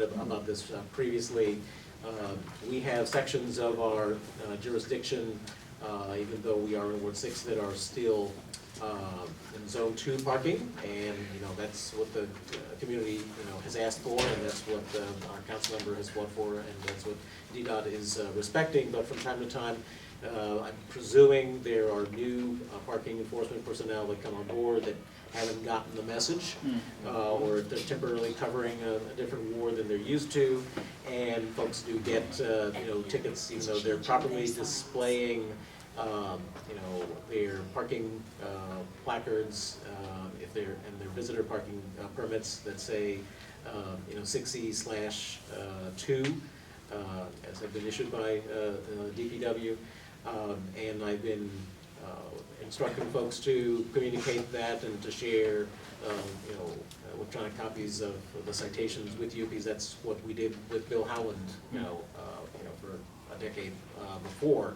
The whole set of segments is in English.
about this previously. We have sections of our jurisdiction, even though we are in Ward 6, that are still in Zone 2 parking, and that's what the community has asked for, and that's what our council member has fought for, and that's what DDOT is respecting. But from time to time, I'm presuming there are new parking enforcement personnel that come on board that haven't gotten the message, or if they're temporarily covering a different ward than they're used to, and folks do get tickets even though they're properly displaying their parking placards, if they're and their visitor parking permits that say 6E/2 as have been issued by DPW, and I've been instructing folks to communicate that and to share electronic copies of the citations with you, because that's what we did with Bill Howland for a decade before.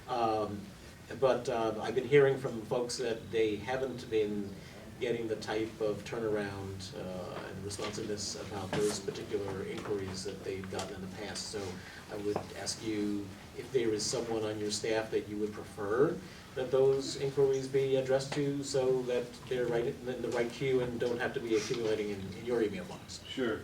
But I've been hearing from folks that they haven't been getting the type of turnaround and responsiveness about those particular inquiries that they've gotten in the past. So I would ask you if there is someone on your staff that you would prefer that those inquiries be addressed to, so that they're right in the right queue and don't have to be accumulating in your email box. Sure.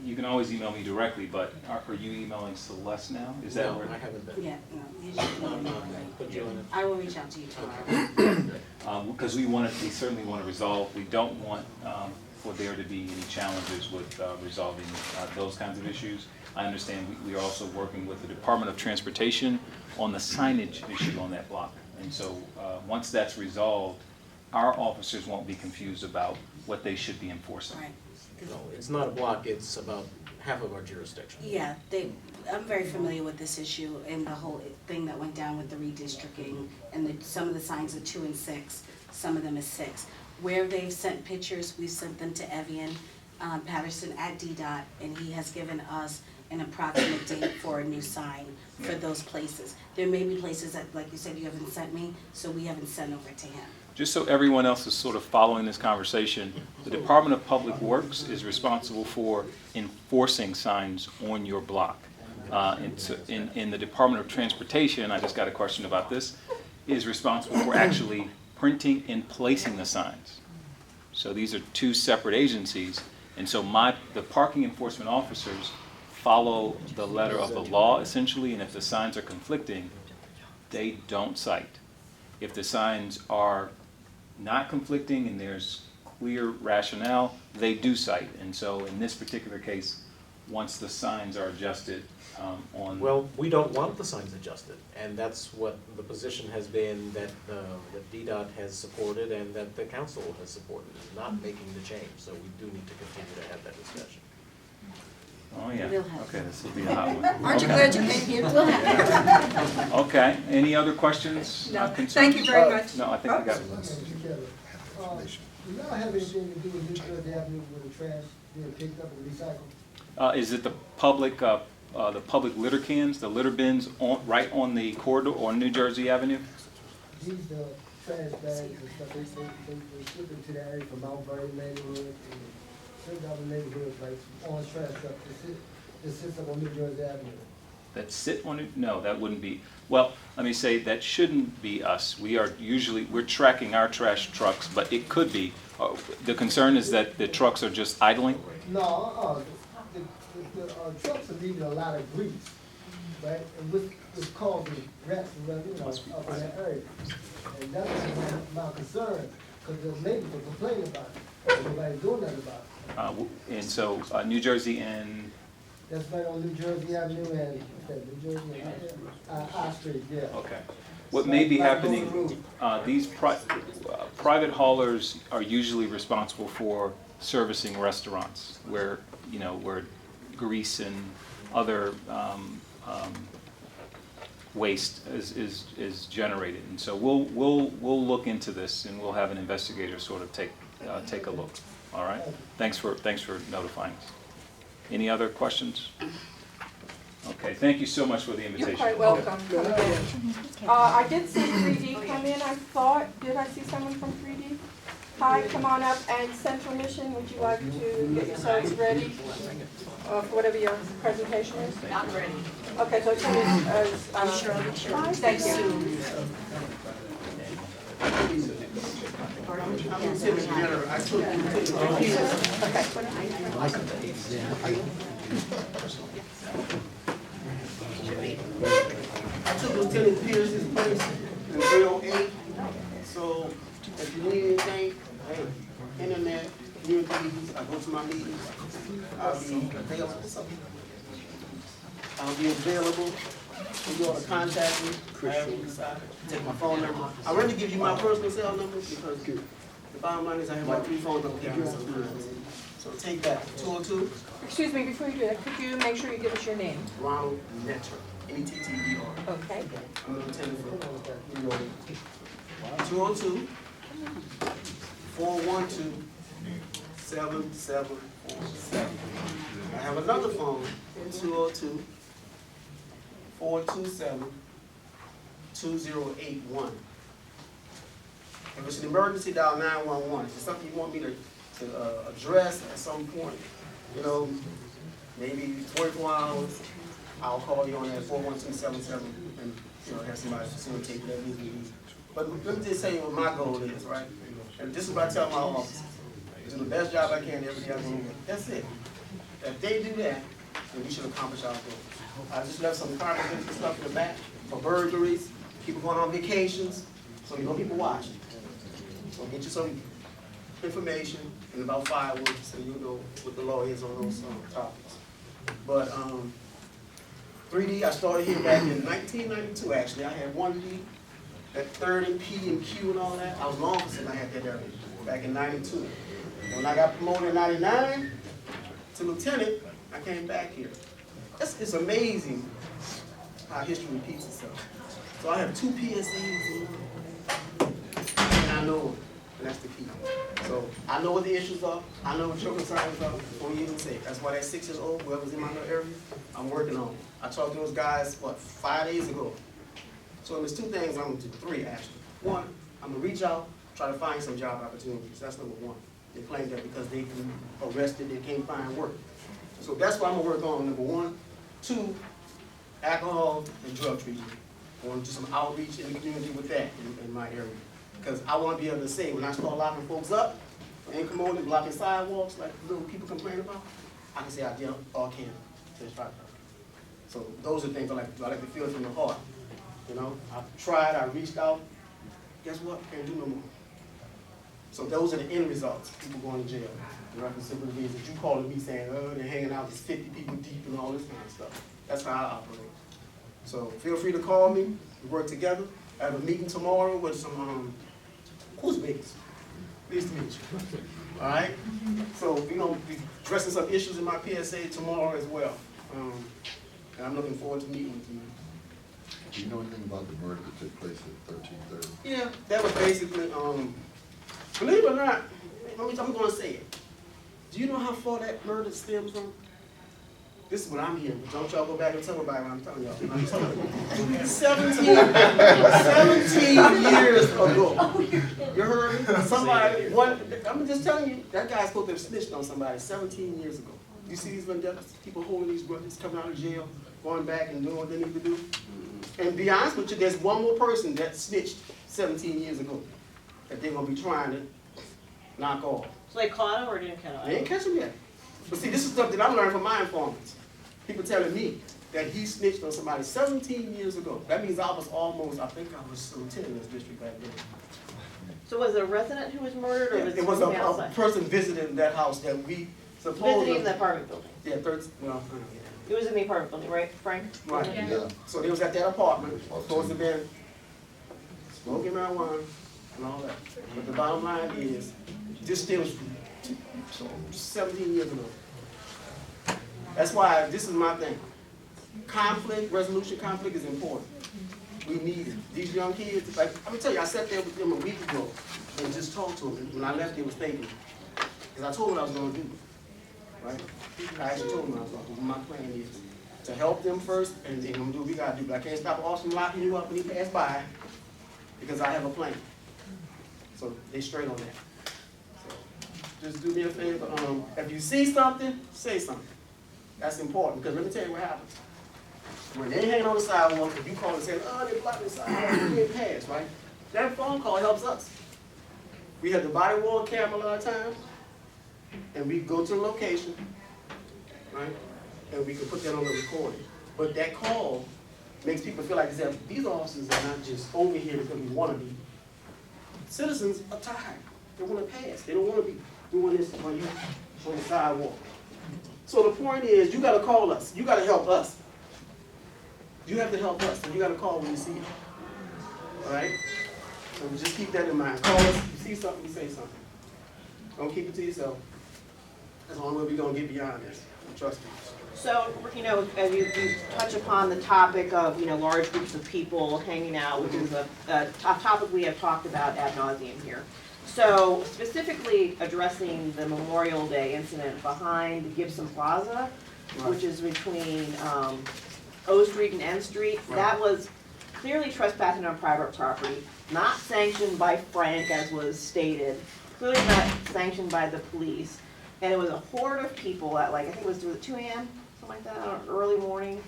You can always email me directly, but are you emailing Celeste now? Is that No, where? I haven't been. Yeah, no, you should put it on. Put you on it. I will reach out to you tomorrow. Because we certainly want to resolve. We don't want for there to be any challenges with resolving those kinds of issues. I understand we are also working with the Department of Transportation on the signage issue on that block. And so once that's resolved, our officers won't be confused about what they should be enforcing. Right. No, it's not a block, it's about half of our jurisdiction. Yeah, I'm very familiar with this issue and the whole thing that went down with the redistricting, and some of the signs are 2 and 6, some of them is 6. Where they've sent pictures, we've sent them to Evian Patterson at DDOT, and he has given us an approximate date for a new sign for those places. There may be places that, like you said, you haven't sent me, so we haven't sent over to him. Just so everyone else is sort of following this conversation, the Department of Public Works is responsible for enforcing signs on your block. In the Department of Transportation, I just got a question about this, is responsible for actually printing and placing the signs. So these are two separate agencies, and so the parking enforcement officers follow the letter of the law essentially, and if the signs are conflicting, they don't cite. If the signs are not conflicting and there's clear rationale, they do cite. And so in this particular case, once the signs are adjusted on... Well, we don't want the signs adjusted, and that's what the position has been that DDOT has supported and that the council has supported, not making the change. So we do need to continue to have that discussion. Oh, yeah. We'll have Okay, it. this will be a hot one. Aren't you Okay. glad you came here? We'll have Okay, any other questions? No, concerns? thank you very much. No, I think we got Do y'all have anything to do with New Jersey Avenue with the trash being picked up and recycled? Is it the public litter cans, the litter bins right on the corridor on New Jersey Avenue? These trash bags and stuff, they ship into the area from Mount Vernon neighborhood and certain other neighborhoods, like on trash truck that sits up on New Jersey Avenue. That sit on it? No, that wouldn't be. Well, let me say that shouldn't be us. We're tracking our trash trucks, but it could be. The concern is that the trucks are just idling? No, the trucks are leaving a lot of grease, right? And which causing rats and up in that area. And that's my concern, because the neighbors are complaining about it. Nobody's doing nothing about it. And so New Jersey and... That's right on New Jersey Avenue and, New Jersey and I Street, yeah. Okay. What may be happening, these private haulers are usually responsible for servicing restaurants where, where grease and other waste is generated. And so we'll look into this, and we'll have an investigator sort of take a look. All right? Thanks for notifying us. Any other questions? Okay, thank you so much for the invitation. You're quite welcome. I did see 3D come in, I thought. Did I see someone from 3D? Hi, come on up, and Central Mission, would you like to get yourselves ready for whatever your presentation is? Not ready. Okay, so it's I'm sure I'll get your Thank you. soon. I took Lieutenant Pierce's place in 308. So if you need anything, hey, internet, community meetings, I go to my meetings. I'll be available. I'll be available. If you want to contact me, however you decide, take my phone number. I really give you my personal cell number because the bottom line is I have like 3 phones up here sometimes. So take that, 202 Excuse me, before you do that, could you make sure you give us your name? Ronald Netter, N-E-T-T-E-R. Okay. I'm a lieutenant for 202 412 7747. I have another phone, 202 427 2081. If it's an emergency, dial 911. If it's something you want me to address at some point, you know, maybe 24 hours, I'll call you on that 412-77 and, you know, have somebody facilitate whatever needs to be. But let me just tell you what my goal is, right? And this is what I tell my officers. Do the best job I can every day I go to work. That's it. If they do that, then we should accomplish our goal. I just left some confidential stuff in the back for burglaries, people going on vacations, so you know people watching. So I'll get you some information and about fireworks so you know what the law is on those topics. But 3D, I started here back in 1992 actually. I had 1D, that 3rd and P and Q and all that. I was an officer and I had that area back in 92. When I got promoted in 99 to lieutenant, I came back here. It's amazing how history repeats itself. So I have 2 PSAs and I know them, and that's the key. So I know what the issues are. I know what your concerns are before you even say it. That's why that 6 years old, whoever's in my little area, I'm working on it. I talked to those guys, 5 days ago. So there's 2 things I'm gonna do, 3 actually. 1, I'm gonna reach out, try to find some job opportunities. That's number 1. They claim that because they've been arrested, they can't find work. So that's what I'm gonna work on, number 1. 2, alcohol and drug treatment. I want to do some outreach in the community with that in my area. Because I want to be able to say, when I start locking folks up, and commoting, blocking sidewalks, like little people complain about, I can say I did all I can to try. So those are things I like to feel from the heart. You know, I tried, I reached out. Guess what? Can't do no more. So those are the end results. People going to jail. The reconciliation that you calling me saying, oh, they're hanging out, there's 50 people deep and all this kind of stuff. That's how I operate. So feel free to call me. We work together. I have a meeting tomorrow with some Uzbeks. Pleased to meet you. All right. So we're gonna be addressing some issues in my PSA tomorrow as well. And I'm looking forward to meeting with you. Do you know anything about the murder that took place at 1330? Yeah, that was basically, believe it or not, I'm going to say it. Do you know how far that murder stems from? This is what I'm hearing. Don't y'all go back and tell everybody what I'm telling y'all. I'm telling you. 17 years ago. You heard me? Somebody, I'm just telling you, that guy's supposed to have snitched on somebody 17 years ago. You see these vendettas? People holding these brothers, coming out of jail, going back and doing what they need to do. And be honest with you, there's one more person that snitched 17 years ago that they're going to be trying to knock off. So they caught him or didn't catch him? They ain't catch him yet. But see, this is stuff that I'm learning from my informants. People telling me that he snitched on somebody 17 years ago. That means I was almost, I think I was a lieutenant in this district back then. So was it a resident who was murdered or was It was somebody a outside? person visiting that house that we supposedly... Visiting the apartment building. Yeah, well, It was in the apartment building, right, Frank? right. Yeah. So they was at that apartment, supposed to have been smoking marijuana and all that. But the bottom line is, this stems from 17 years ago. That's why this is my thing. Conflict, resolution, conflict is important. We need it. These young kids, like, I'm gonna tell you, I sat there with them a week ago and just talked to them. When I left, they was thinking. Because I told them what I was gonna do. Right? I actually told them what I was gonna do. What my plan is to help them first, and then I'm gonna do what we gotta do. But I can't stop Austin locking you up when he pass by, because I have a plan. So they straight on that. just do me a favor, if you see something, say something. That's important, because let me tell you what happens. When they hang on the sidewalk, if you call and say, oh, they blocked the sidewalk, you can't pass, right? That phone call helps us. We have the body worn camera a lot of times, and we go to the location, right? And we can put that on the recording. But that call makes people feel like these officers are not just over here because we want to be. Citizens are tired. They want to pass. They don't want to be doing this on the sidewalk. So the point is, you got to call us. You got to help us. You have to help us, and you got to call when you see it. All right? So just keep that in mind. Call us. You see something, you say something. Don't keep it to yourself. That's the only way we're going to get beyond this. Trust me. So, you know, as you touch upon the topic of, you know, large groups of people hanging out, which is a topic we have talked about ad nauseum here. So, specifically addressing the Memorial Day incident behind Gibson Plaza, which is between O Street and N Street, that was clearly trespassing on private property, not sanctioned by Frank, as was stated, clearly not sanctioned by the police. And it was a horde of people at, like, I think it was 2 a.m., something like that, or early morning.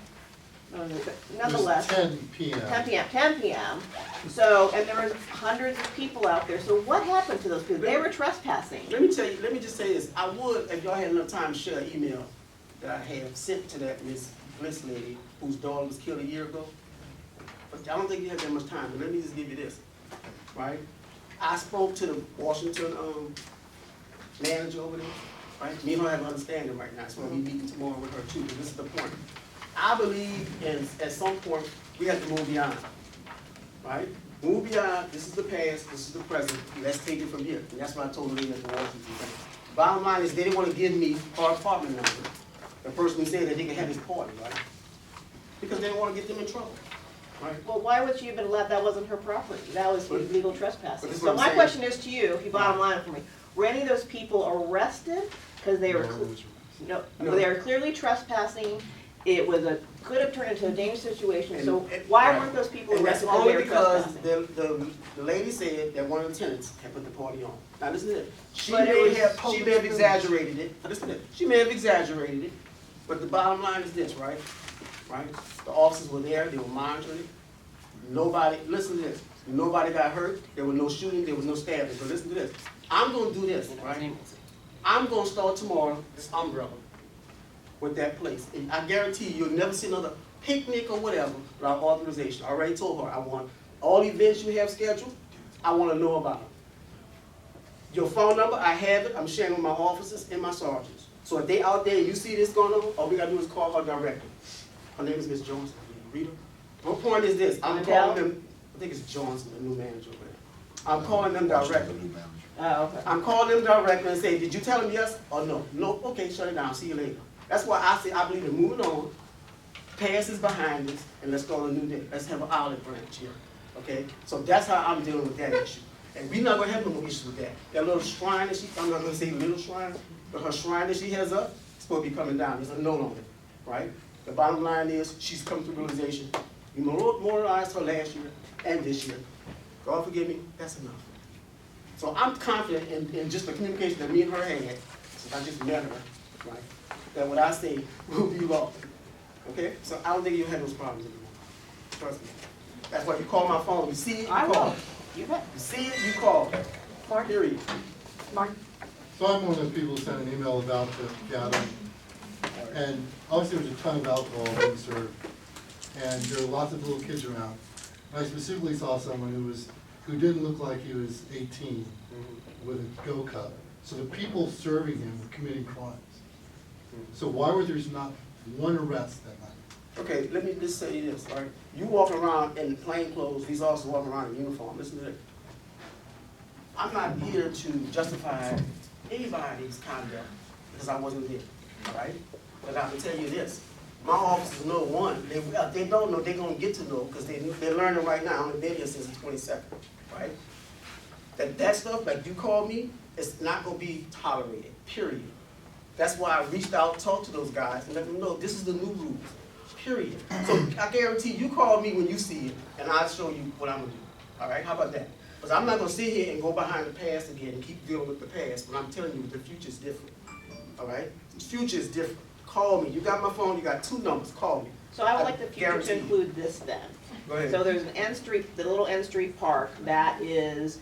Nonetheless. 10 p.m. 10 p.m. So, and there was hundreds of people out there. So what happened to those people? They were trespassing. Let me just say this. I would, if y'all had enough time, to share an email that I have sent to that Miss Bliss lady whose daughter was killed a year ago. But I don't think you have that much time. But let me just give you this, right? I spoke to the Washington manager over there, right? Me and her have an understanding right now. So we'll be meeting tomorrow with her too. But this is the point. I believe at some point we have to move beyond, right? Move beyond. This is the past. This is the present. Let's take it from here. And that's what I told the lady at the Washington thing. Bottom line is they didn't want to give me her apartment number. The person who said that they could have his party, right? Because they didn't want to get them in trouble, right? Well, why would she even let, that wasn't her property? That was illegal trespassing. But this is So what I'm my saying. question is to you, if you bottom line it for me, were any of those people arrested? Because they were, No. they were clearly trespassing. It could have turned into a dangerous situation. So And- why right. weren't those people And that's arrested because only they were because trespassing? the lady said that one of the tenants had put the party on. Now listen to this. She But it may was have exaggerated it. Now, listen to this. She may have exaggerated it, but the bottom line is this, right? Right? The officers were there, they were monitoring it. Nobody, listen to this. Nobody got hurt. There was no shooting, there was no stabbing. But listen to this. I'm gonna do this, right? I'm gonna start tomorrow, this umbrella, with that place. And I guarantee you'll never see another picnic or whatever without authorization. I already told her I want all events you have scheduled, I wanna know about them. Your phone number, I have it, I'm sharing with my officers and my sergeants. So if they out there and you see this going on, all we gotta do is call her directly. Her name is Miss Johnson, Rita. My point is this, I'm Adele? calling them, I think it's Johnson, the new manager over there. I'm calling them directly. Oh, okay. I'm calling them directly and say, did you tell them yes or no? No, okay, shut it down, see you later. That's why I say I believe in moving on, past is behind us, and let's go on a new day. Let's have an olive branch here, okay? So that's how I'm dealing with that issue. And we're not gonna have no more issues with that. That little shrine that I'm not gonna say little shrine, but her shrine that she has up, it's supposed to be coming down. There's a note on it, right? The bottom line is, she's come to realization. We memorialized her last year and this year. God forgive me, that's enough. So I'm confident in just the communication that me and her had, since I just met her, right? That what I say will be law. Okay? So I don't think you'll have those problems anymore. Trust me. That's why you call my phone. You see it, you I call. will. You bet. You see it, you call. Mark? Period. Mark? So I'm one of the people who sent an email about the gathering, and obviously there was a ton of alcohol being served, and there were lots of little kids around. And I specifically saw someone who didn't look like he was 18 with a go cup. So the people serving him were committing crimes. So why were there not one arrest that night? Okay, let me just say this, all right? You walk around in plain clothes, these officers walk around in uniform. Listen to this. I'm not here to justify anybody's conduct because I wasn't there, all right? But I can tell you this. My officers know one, if they don't know, they're gonna get to know because they're learning right now. I've been here since the 22nd, right? That stuff, like you called me, it's not gonna be tolerated, period. That's why I reached out, talked to those guys, and let them know this is the new rules, period. So I guarantee you call me when you see it, and I'll show you what I'm gonna do. All right, how about that? Because I'm not gonna sit here and go behind the past again and keep dealing with the past, but I'm telling you, the future is different, all right? The future is different. Call me, you got my phone, you got 2 numbers, call me. So I would like the future guarantee to you. include this then. Go ahead. So there's an N Street, the little N Street Park that is,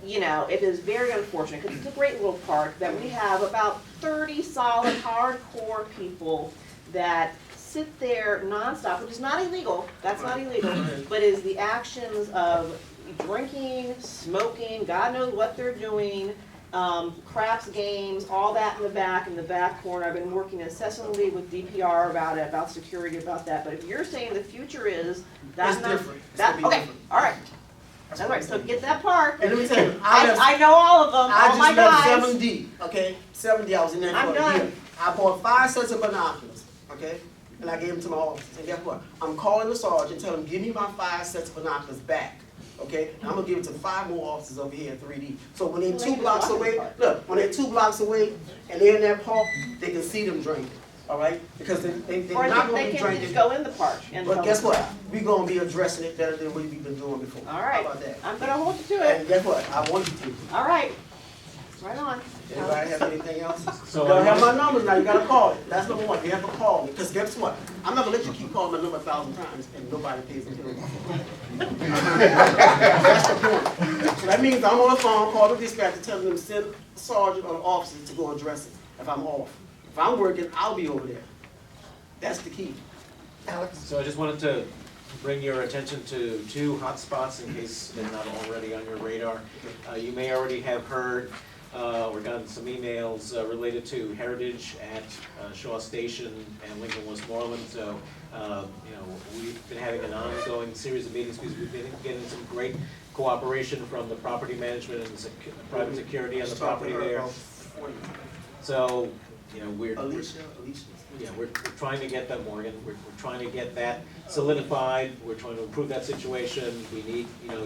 you know, it is very unfortunate, because it's a great little park, that we have about 30 solid, hardcore people that sit there nonstop, which is not illegal, that's not illegal, but is the actions of drinking, smoking, God knows what they're doing, craps games, all that in the back corner. I've been working incessantly with DPR about it, about security, about that. But if you're saying the future is that's It's not different. It's that, gonna be okay, different. all right, that's all right. So get that park. And let me tell you, left- I know all of them, I all my just left guys. 7D, okay? 7D, I was in there I'm for a done. year. I bought 5 sets of binoculars, okay? And I gave them to my office. And guess what? I'm calling the sergeant, telling him, give me my 5 sets of binoculars back, okay? And I'm gonna give it to 5 more officers over here at 3D. So when they're Well, 2 they blocks just walk in away, the park. look, when they're 2 blocks away and they're in that park, they can see them drinking, all right? Because they're Or not they gonna be can drinking. just go in the park and. But tell guess them what? about We're gonna be addressing it better than we've been doing before. it. All right, How about that? I'm gonna hold you to it. And guess what? I want you to. All right, right on. Anybody have anything else? So You gotta I have my want- numbers now, you gotta call it. That's number 1, you have to call me, because guess what? I'm not gonna let you keep calling my number 1,000 times and nobody pays attention. That's the point. So that means I'm on the phone, call the dispatcher, telling them to send a sergeant or an officer to go address it if I'm off. If I'm working, I'll be over there. That's the key. So I just wanted to bring your attention to 2 hotspots in case they're not already on your radar. You may already have heard or gotten some emails related to Heritage at Shaw Station and Lincoln Westmoreland. So, we've been having an ongoing series of meetings because we've been getting some great cooperation from the property management and the private security on the Just talked to property her there. about 40. So, we're Alicia. yeah, we're trying to get that, Morgan, we're trying to get that solidified, we're trying to improve that situation, we need, your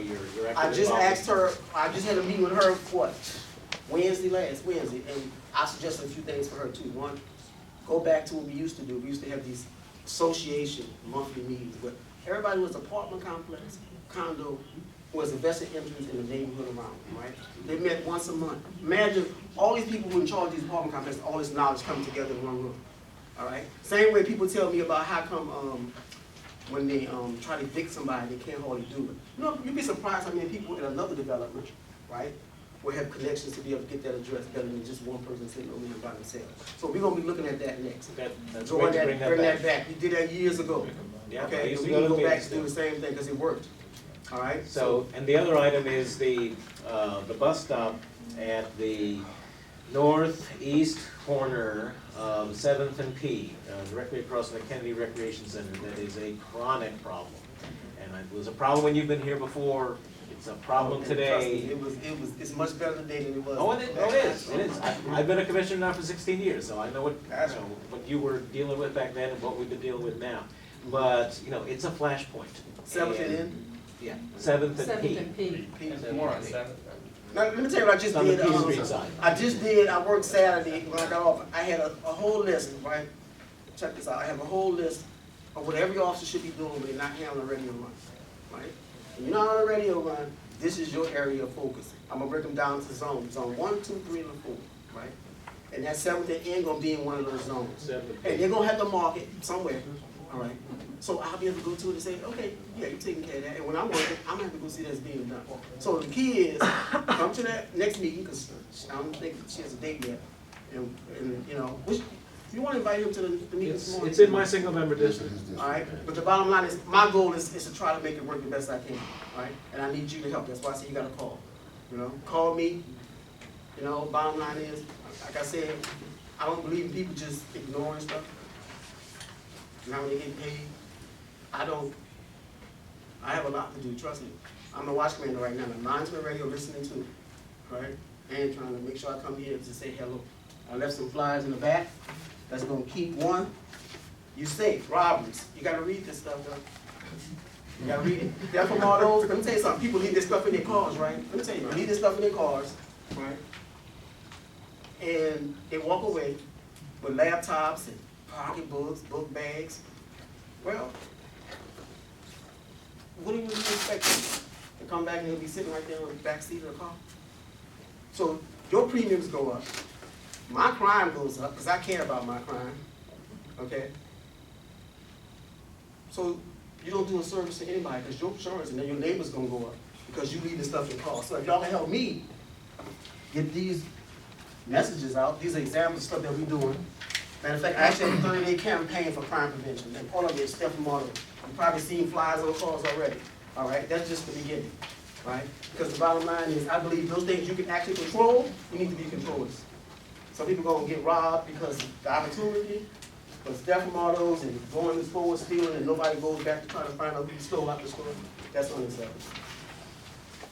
active I just involvement. asked her, I just had a meeting with her, last Wednesday, and I suggested a few things for her too. 1, go back to what we used to do. We used to have these association monthly meetings, but everybody was apartment complex, condo, was a vested interest in the neighborhood around them, right? They met once a month. Imagine all these people who in charge of these apartment complexes, all this knowledge coming together in one room, all right? Same way people tell me about how come when they try to evict somebody, they can't hardly do it. You'd be surprised how many people in another development, right, will have connections to be able to get that address better than just one person sitting over here by themselves. So we're gonna be looking at that next. That's Bring great to bring that back. We did that years ago. Yeah, I Okay, used so to we go can to go back meetings and do the same thing, because it worked. All right? So, and the other item is the bus stop at the northeast corner of 7th and P, directly across from the Kennedy Recreation Center. That is a chronic problem. And it was a problem when you've been here before, it's a problem And trust me, today. it's much better today than it was. Oh, it is. I've been a commissioner now for 16 years, so I know what, what you were dealing with back then and what we've been dealing with now. But, it's a flashpoint. 7th and N? Yeah, 7th and P. 7th and P. Now, let me tell you what I just On the did. P Street side. I worked Saturday when I got off. I had a whole list, right? Check this out. I have a whole list of what every officer should be doing when they're not handling a radio run, right? When you're not on a radio run, this is your area of focus. I'm gonna break them down to zones. Zone 1, 2, 3, and 4, right? And that 7th and N gonna be in one of those zones. 7th. And they're gonna have to mark it somewhere, all right? So I'll be able to go to it and say, okay, yeah, you're taking care of that. And when I'm working, I'm gonna have to go see that's being done. So the key is, come to that next meeting, because I don't think she has a date yet. And you wanna invite him to the meeting this morning? It's in my single member district. All right, but the bottom line is, my goal is to try to make it work the best I can, all right? And I need you to help, that's why I say you gotta call, call me. Bottom line is, like I said, I don't believe in people just ignoring stuff. Now when they get paid, I have a lot to do, trust me. I'm a watch commander right now, I'm on to the radio listening to, right? And trying to make sure I come here to say hello. I left some flyers in the back, that's gonna keep you safe, robberies. You gotta read this stuff, though. You gotta read it. They're from all those, let me tell you something, people leave this stuff in their cars, right? Let me tell you, they leave this stuff in their cars, right? And they walk away with laptops and pocketbooks, book bags. Well, what do you expect? and come back and he'll be sitting right there on the back seat of the car. So your premiums go up, my crime goes up, because I care about my crime, okay? So you don't do a service to anybody, because your insurance and then your neighbor's gonna go up, because you leave this stuff in cars. So if y'all can help me get these messages out, these are examples of stuff that we're doing. Matter of fact, I actually have a 30-day campaign for crime prevention, and part of it is Steph Martin. You've probably seen flyers on cars already, all right? That's just the beginning, right? Because the bottom line is, I believe those things you can actually control, you need to be controllers. Some people gonna get robbed because of the opportunity, but Steph Martins and going to the store stealing and nobody goes back to try to find out who stole out the store, that's unacceptable.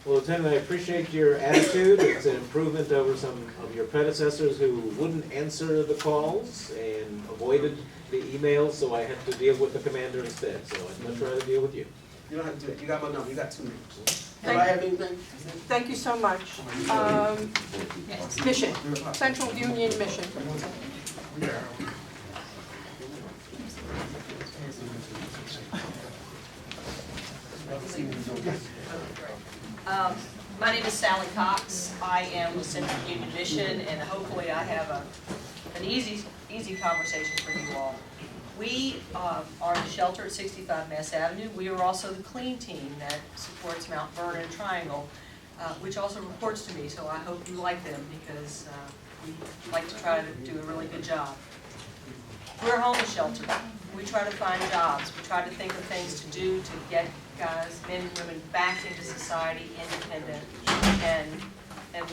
Well, Lieutenant, I appreciate your attitude. It's an improvement over some of your predecessors who wouldn't answer the calls and avoided the emails, so I had to deal with the commander instead. So I'd much rather deal with you. You don't have to do it, you got my number, you got 2 minutes. Do Thank- I have anything? Thank you so much. Mission, Central Union Mission. My name is Sally Cox. I am with Central Union Mission, and hopefully I have an easy conversation for you all. We are the shelter at 65 Mass Avenue. We are also the clean team that supports Mount Vernon Triangle, which also reports to me, so I hope you like them because we like to try to do a really good job. We're a homeless shelter. We try to find jobs. We try to think of things to do to get guys, men and women, back into society, independent and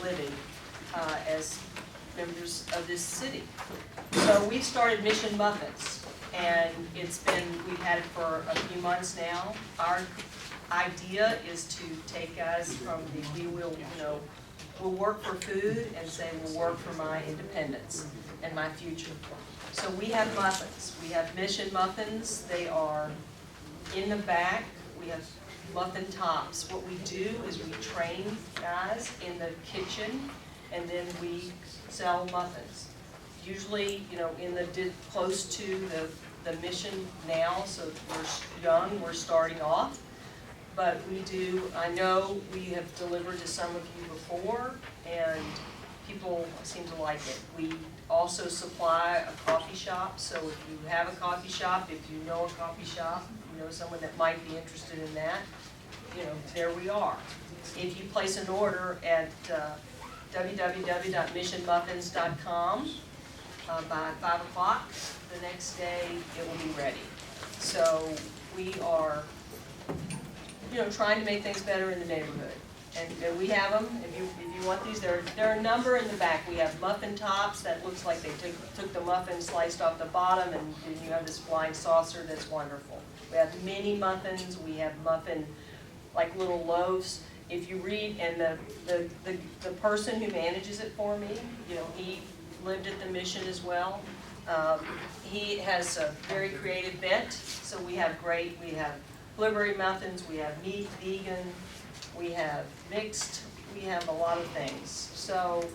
living as members of this city. So we started Mission Muffins, and we've had it for a few months now. Our idea is to take guys from we'll work for food and say we'll work for my independence and my future. So we have muffins. We have Mission Muffins. They are in the back. We have muffin tops. What we do is we train guys in the kitchen, and then we sell muffins. Usually, close to the mission now, so we're young, we're starting off. But I know we have delivered to some of you before, and people seem to like it. We also supply a coffee shop, so if you have a coffee shop, if you know a coffee shop, you know someone that might be interested in that, there we are. If you place an order at www.missionmuffins.com by 5 o'clock, the next day it will be ready. So we are, trying to make things better in the neighborhood. And we have them, if you want these, there are a number in the back. We have muffin tops that looks like they took the muffin, sliced off the bottom, and you have this flying saucer that's wonderful. We have mini muffins, we have muffin, like little loaves. If you read, and the person who manages it for me, he lived at the mission as well. He has a very creative bent, so we have blueberry muffins, we have meat, vegan, we have mixed, we have a lot of things. So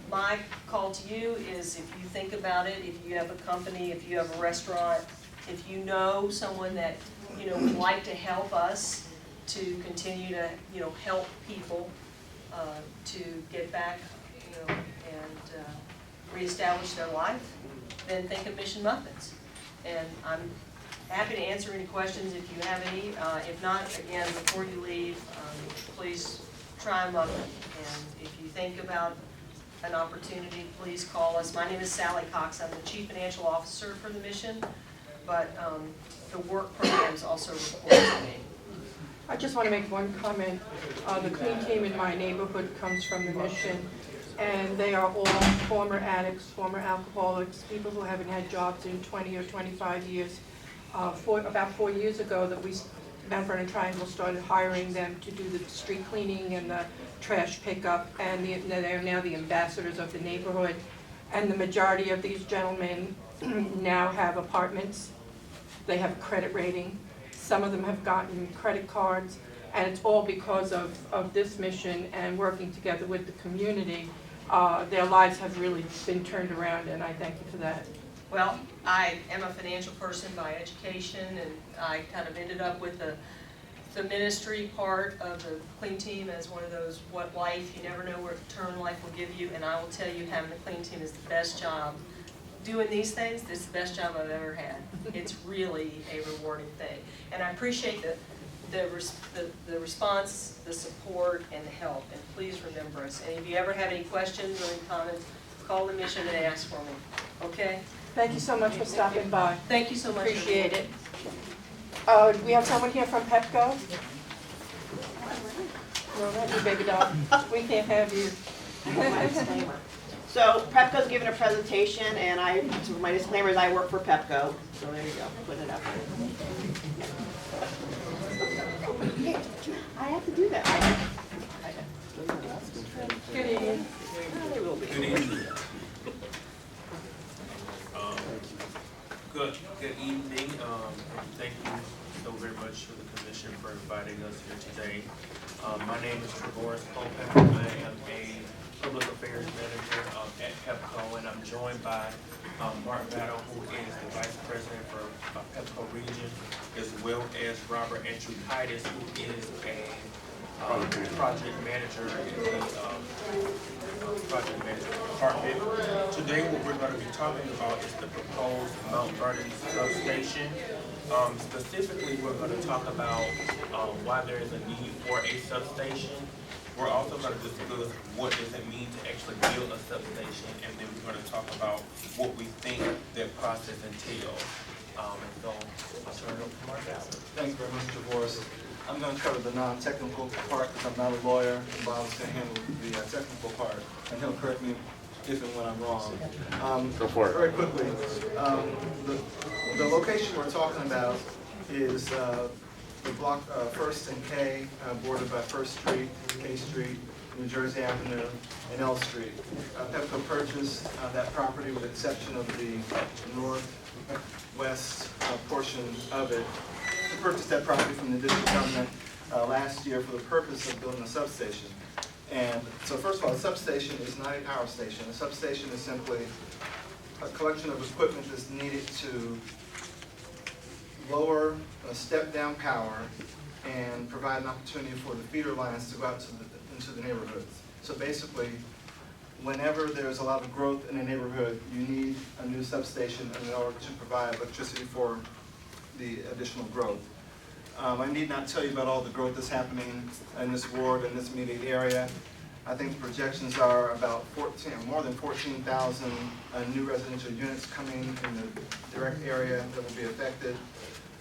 my call to you is, if you think about it, if you have a company, if you have a restaurant, if you know someone that would like to help us to continue to help people to get back and reestablish their life, then think of Mission Muffins. And I'm happy to answer any questions if you have any. If not, again, before you leave, please try a muffin. And if you think about an opportunity, please call us. My name is Sally Cox. I'm the Chief Financial Officer for the mission, but the work programs also report to me. I just want to make one comment. The clean team in my neighborhood comes from the mission, and they are all former addicts, former alcoholics, people who haven't had jobs in 20 or 25 years. About 4 years ago, Mount Vernon Triangle started hiring them to do the street cleaning and the trash pickup, and they are now the ambassadors of the neighborhood. And the majority of these gentlemen now have apartments. They have a credit rating. Some of them have gotten credit cards, and it's all because of this mission and working together with the community. Their lives have really been turned around, and I thank you for that. Well, I am a financial person by education, and I kind of ended up with a the ministry part of the Clean Team as one of those, what life, you never know what turn life will give you, and I will tell you, having the Clean Team is the best job. Doing these things, this is the best job I've ever had. It's really a rewarding thing. And I appreciate the response, the support, and the help, and please remember us. And if you ever have any questions or any comments, call the mission and ask for me, okay? Thank you so much for stopping by. Thank you so much. Appreciate it. Do we have someone here from Pepco? No, not you, baby doll. We can't have you. Disclaimer. So Pepco's given a presentation, and so my disclaimer is I work for Pepco. So there you go, put it up there. I have to do that. Good evening. Good evening. Good evening. Thank you so very much for the commission for inviting us here today. My name is Trevorus Popak. I am a public affairs manager at Pepco, and I'm joined by Mark Battle, who is the vice president for Pepco region, as well as Robert Andrew Titus, who is a project manager in the project management department. Today what we're going to be talking about is the proposed Mount Vernon substation. Specifically, we're going to talk about why there is a need for a substation. We're also going to discuss what does it mean to actually build a substation, and then we're going to talk about what we think that process entails. And so I'll turn it over to Mark Allen. Thanks very much, Trevorus. I'm going to cover the non-technical part because I'm not a lawyer, and Bob's going to handle the technical part, and he'll correct me if and when I'm wrong. Go for it. Very quickly, the location we're talking about is the block 1st and K, bordered by 1st Street, K Street, New Jersey Avenue, and L Street. Pepco purchased that property with the exception of the northwest portion of it. We purchased that property from the district government last year for the purpose of building a substation. And so first of all, a substation is not a power station. A substation is simply a collection of equipment that's needed to lower step-down power and provide an opportunity for the feeder lines to go out into the neighborhoods. So basically, whenever there's a lot of growth in a neighborhood, you need a new substation in order to provide electricity for the additional growth. I need not tell you about all the growth that's happening in this ward, in this immediate area. I think the projections are about more than 14,000 new residential units coming in the direct area that will be affected.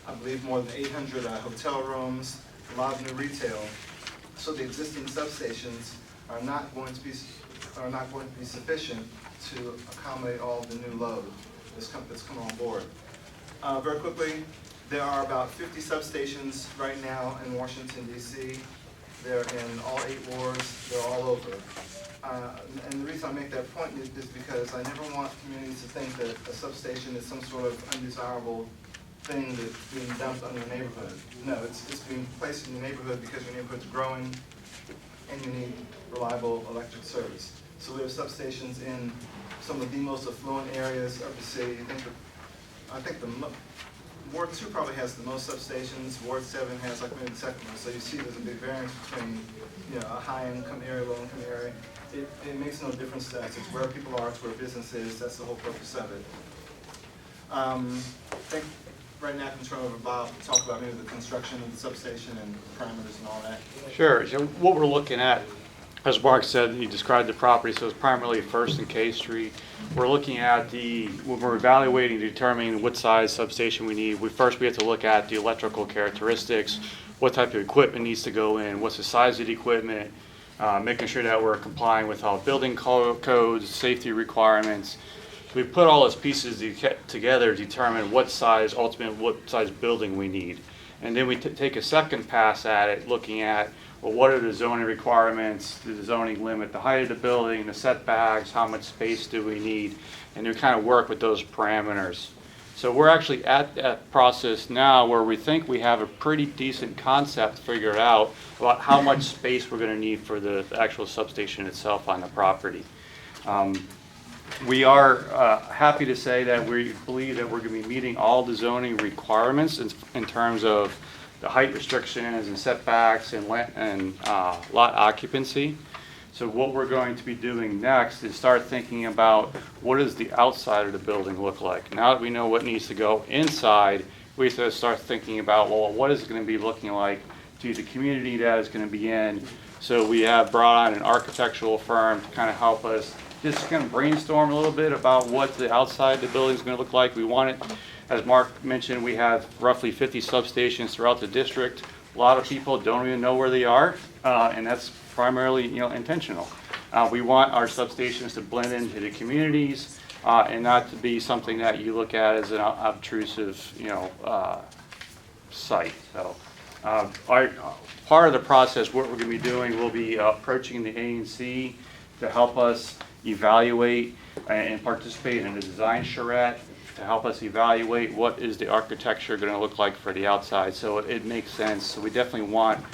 I believe more than 800 hotel rooms, a lot of new retail. So the existing substations are not going to be sufficient to accommodate all the new load that's come on board. Very quickly, there are about 50 substations right now in Washington, D.C. They're in all 8 wards. They're all over. And the reason I make that point is because I never want communities to think that a substation is some sort of undesirable thing that's being dumped on your neighborhood. No, it's being placed in your neighborhood because your neighborhood's growing and you need reliable electric service. So we have substations in some of the most affluent areas of the city. I think Ward 2 probably has the most substations. Ward 7 has like maybe the second one. So you see there's a big variance between a high-income area, low-income area. It makes no difference to us. It's where people are, it's where business is. That's the whole purpose of it. I think right now I can turn over to Bob to talk about maybe the construction of the substation and the parameters and all that. Sure. So what we're looking at, as Mark said, he described the property, so it's primarily 1st and K Street. We're looking at when we're evaluating, determining what size substation we need, we have to look at the electrical characteristics, what type of equipment needs to go in, what's the size of the equipment, making sure that we're complying with all building codes, safety requirements. So we put all those pieces together to determine what size building we need. And then we take a second pass at it, looking at, well, what are the zoning requirements, the zoning limit, the height of the building, the setbacks, how much space do we need, and we kind of work with those parameters. So we're actually at that process now where we think we have a pretty decent concept figured out about how much space we're going to need for the actual substation itself on the property. We are happy to say that we believe that we're going to be meeting all the zoning requirements in terms of the height restrictions and setbacks and lot occupancy. So what we're going to be doing next is start thinking about what does the outside of the building look like. Now that we know what needs to go inside, we have to start thinking about, well, what is it going to be looking like to the community that is going to be in. So we have brought on an architectural firm to kind of help us just kind of brainstorm a little bit about what the outside of the building is going to look like. We want it, as Mark mentioned, we have roughly 50 substations throughout the district. A lot of people don't even know where they are, and that's primarily, intentional. We want our substations to blend into the communities and not to be something that you look at as an obtrusive, site. So, part of the process, what we're going to be doing, we'll be approaching the ANC to help us evaluate and participate in a design charrette to help us evaluate what is the architecture going to look like for the outside. So it makes sense. So we definitely want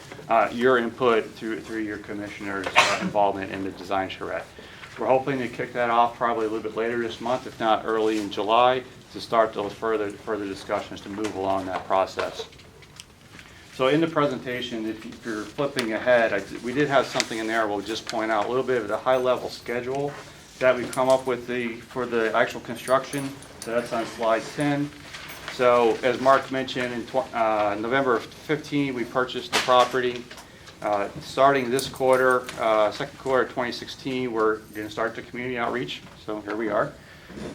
your input through your commissioners' involvement in the design charrette. We're hoping to kick that off probably a little bit later this month, if not early in July, to start those further discussions to move along that process. So in the presentation, if you're flipping ahead, we did have something in there. We'll just point out a little bit of the high-level schedule that we've come up with for the actual construction. So that's on slide 10. So as Mark mentioned, in November of 15, we purchased the property. Starting this quarter, second quarter of 2016, we're going to start the community outreach. So here we are.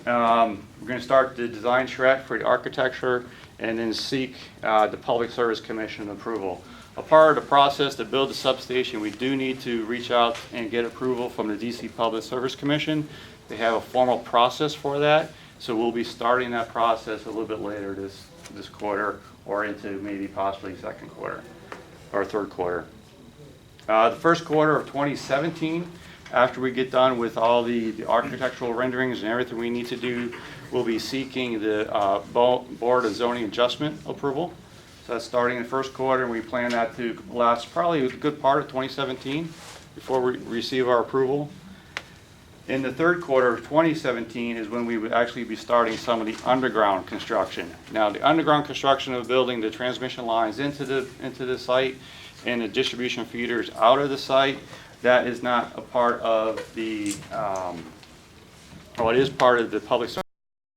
We're going to start the design charrette for the architecture and then seek the Public Service Commission approval. A part of the process to build the substation, we do need to reach out and get approval from the DC Public Service Commission. They have a formal process for that, so we'll be starting that process a little bit later this quarter or into maybe possibly second quarter or third quarter. The first quarter of 2017, after we get done with all the architectural renderings and everything we need to do, we'll be seeking the Board of Zoning Adjustment approval. So that's starting in the first quarter, and we plan that to last probably a good part of 2017 before we receive our approval. In the third quarter of 2017 is when we would actually be starting some of the underground construction. Now, the underground construction of the building, the transmission lines into the site and the distribution feeders out of the site, that is not a part of the, well, it is part of the Public Service